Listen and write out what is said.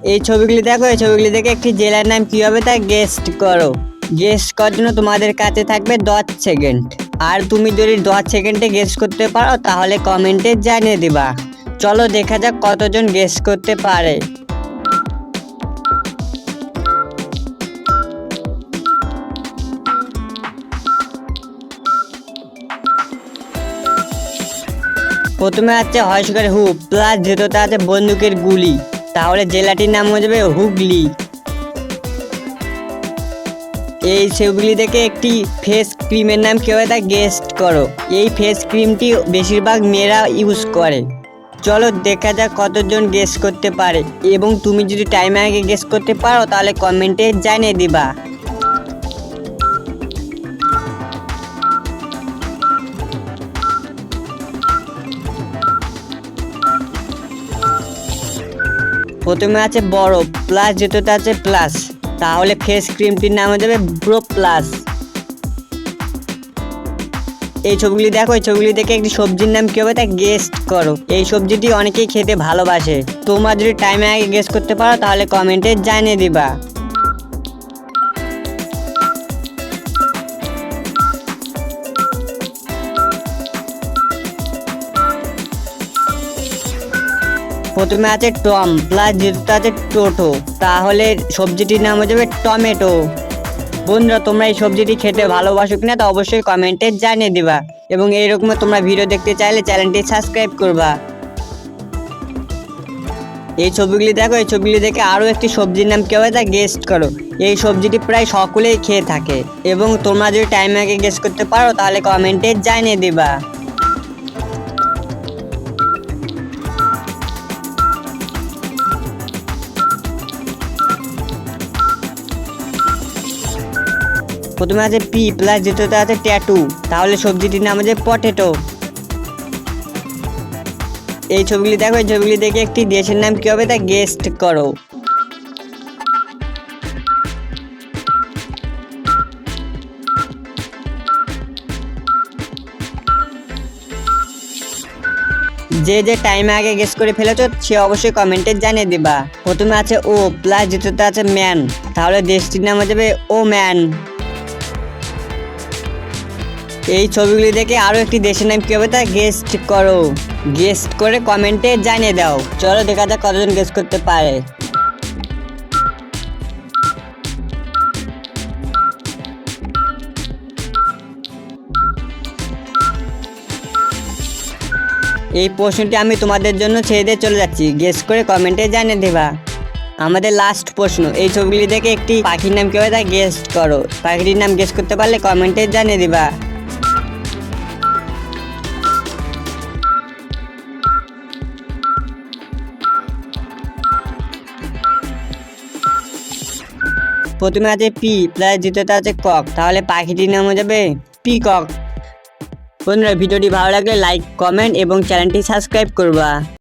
এই ছবিগুলি দেখো, এই ছবিগুলি দেখে একটি জেলার নাম কি হবে তা গেস্ট করো। গেস করার জন্য তোমাদের কাছে থাকবে 10 সেকেন্ড। আর তুমি যদি 10 সেকেন্ডে গেস করতে পারো তাহলে কমেন্টে জানিয়ে দিবা। চলো দেখা যাক কতজন গেস করতে পারে। প্রথমে আছে হর্ষকার হু প্লাস দ্বিতীয়তে আছে বন্দুকের গুলি, তাহলে জেলাটির নাম হয়ে যাবে হুগলি। এই সেগুলি থেকে একটি ফেস ক্রিমের নাম কি হবে তা গেস্ট করো। এই ফেস ক্রিমটি বেশিরভাগ মেয়েরা ইউজ করে। চলো দেখা যাক কতজন গেস করতে পারে, এবং তুমি যদি টাইমের আগে গেস করতে পারো তাহলে কমেন্টে জানিয়ে দিবা। প্রথমে আছে বরফ প্লাস দ্বিতীয়তে আছে প্লাস, তাহলে ফেস ক্রিমটির নাম হয়ে যাবে ব্রো প্লাস। এই ছবিগুলি দেখো, এই ছবিগুলি দেখে একটি সবজির নাম কি হবে তা গেস্ট করো। এই সবজিটি অনেকেই খেতে ভালোবাসে। তোমরা যদি টাইমে আগে গেস করতে পারো তাহলে কমেন্টে জানিয়ে দিবা। প্রথমে আছে টম প্লাস দ্বিতীয়তে আছে টোটো, তাহলে সবজিটির নাম হয়ে যাবে টমেটো। বন্ধুরা, তোমরা এই সবজিটি খেতে ভালোবাসো কিনা তা অবশ্যই কমেন্টে জানিয়ে দিবা, এবং এইরকম তোমরা ভিডিও দেখতে চাইলে চ্যানেলটি সাবস্ক্রাইব করবা। এই ছবিগুলি দেখো, এই ছবিগুলি দেখে আরও একটি সবজির নাম কি হবে তা গেস্ট করো। এই সবজিটি প্রায় সকলেই খেয়ে থাকে, এবং তোমরা যদি টাইম আগে গেস করতে পারো তাহলে কমেন্টে জানিয়ে দিবা। প্রথমে আছে পি প্লাস দ্বিতীয়তে আছে ট্যাটু, তাহলে সবজিটির নাম হচ্ছে পটেটো। এই ছবিগুলি দেখো, এই ছবিগুলি দেখে একটি দেশের নাম কি হবে তা গেস্ট করো। যে যে টাইমে আগে গেস করে ফেলেছো সে অবশ্যই কমেন্টে জানিয়ে দিবা। প্রথমে আছে ও প্লাস দ্বিতীয়তে আছে ম্যান, তাহলে দেশটির নাম হয়ে যাবে ও ম্যান। এই ছবিগুলি দেখে আরো একটি দেশের নাম কি হবে তা গেস্ট করো। গেস্ট করে কমেন্টে জানিয়ে দাও। চলো দেখা যাক কতজন গেস করতে পারে। এই প্রশ্নটি আমি তোমাদের জন্য ছেড়ে দিয়ে চলে যাচ্ছি, গেস করে কমেন্টে জানিয়ে দেবা। আমাদের লাস্ট প্রশ্ন, এই ছবিগুলি দেখে একটি পাখির নাম কি হবে তা গেস্ট করো। পাখিটির নাম গেস করতে পারলে কমেন্টে জানিয়ে দিবা। প্রথমে আছে পি প্লাস দ্বিতীয়তে আছে কক, তাহলে পাখিটির নাম হয়ে যাবে পিকক। বন্ধুরা, ভিডিওটি ভালো লাগলে লাইক, কমেন্ট এবং চ্যানেলটি সাবস্ক্রাইব করবা।